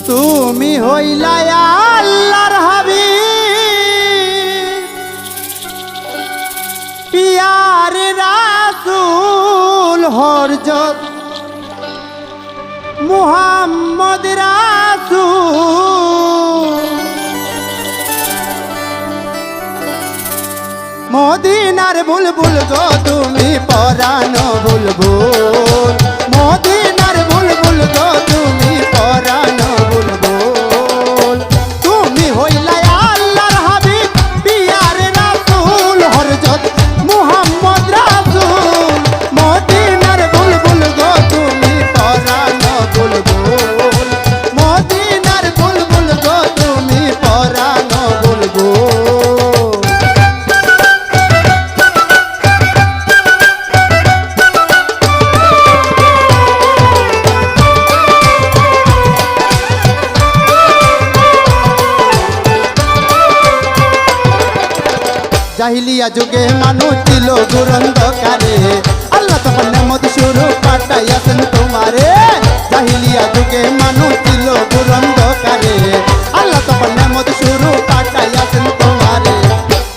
তুমি হইলা আল্লাহর হাবিব পিয়ারে রাসূল হযরত মুহাম্মদ রাসূল মদিনার বুলবুল গো তুমি পরানো বুলবুল মদিনার বুলবুল গো তুমি পরানো বুলবুল তুমি হইলা আল্লাহর হাবিব পিয়ারে রাসূল হযরত মুহাম্মদ রাসূল মদিনার বুলবুল গো তুমি পরানো বুলবুল মদিনার বুলবুল গো তুমি পরানো বুলবুল জাহিলিয়া যুগে মানুষ ছিল দুরন্ধকারে আল্লাহ তখন নেমত শুরু পাঠাইয়াছেন তোমারে জাহিলিয়া যুগে মানুষ ছিল দুরন্ধকারে আল্লাহ তখন নেমত শুরু পাঠাইয়াছেন তোমারে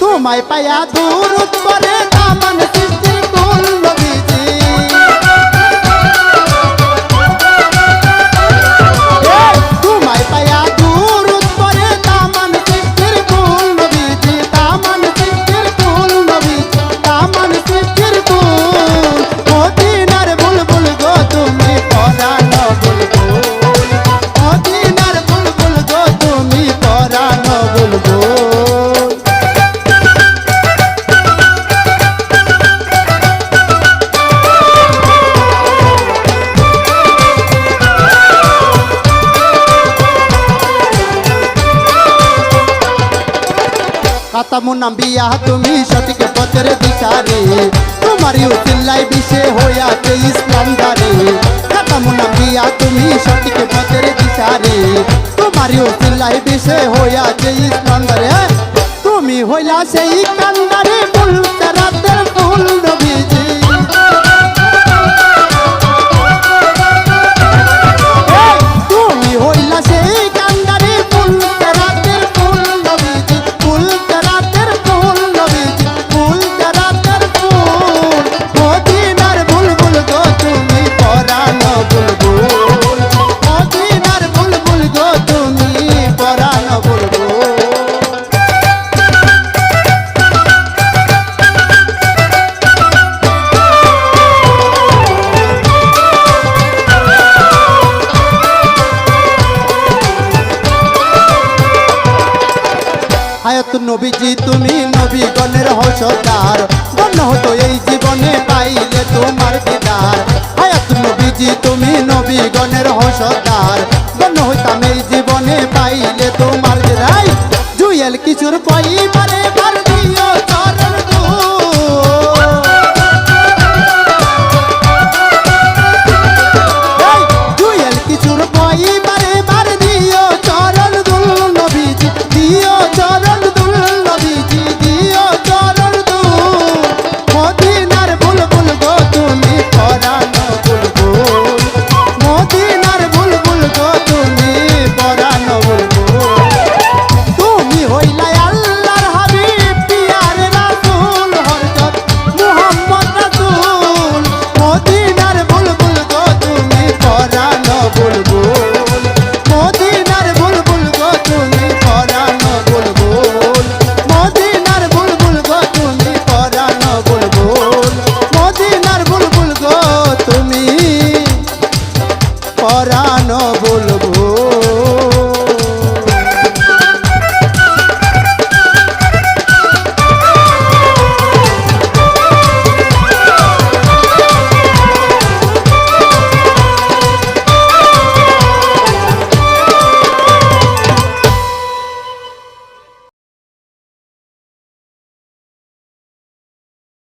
তোমায় পায়া দুরূদ করে দামান সৃষ্টির কুল নবীজি তোমায় পায়া দুরূদ করে দামান সৃষ্টির কুল নবীজি দামান মদিনার বুলবুল গো তুমি পরানো বুলবুল মদিনার বুলবুল গো তুমি পরানো বুলবুল খাতামুন আম্বিয়া তুমি সঠিক পথের দিশারে তোমারই উসিলায় বিশে হইয়াছে ইসলাম ধারে খাতামুন আম্বিয়া তুমি সঠিক পথের দিশারে তোমারই উসিলায় বিশে হইয়াছে ইসলাম ধারে তুমি হইলা সেই কান্দারে বলতে রাতের ফুল নবীজি তুমি হইলা সেই কান্দারে বলতে রাতের ফুল নবীজি বলতে রাতের ফুল নবীজি বলতে রাতের ফুল মদিনার বুলবুল গো তুমি পরানো বুলবুল মদিনার বুলবুল গো তুমি পরানো বুলবুল হায়াত নবীজি তুমি নবীগণের হসদার ধন্য হতো এই জীবনে পাইলে তোমার দিদার হায়াত নবীজি তুমি নবীগণের হসদার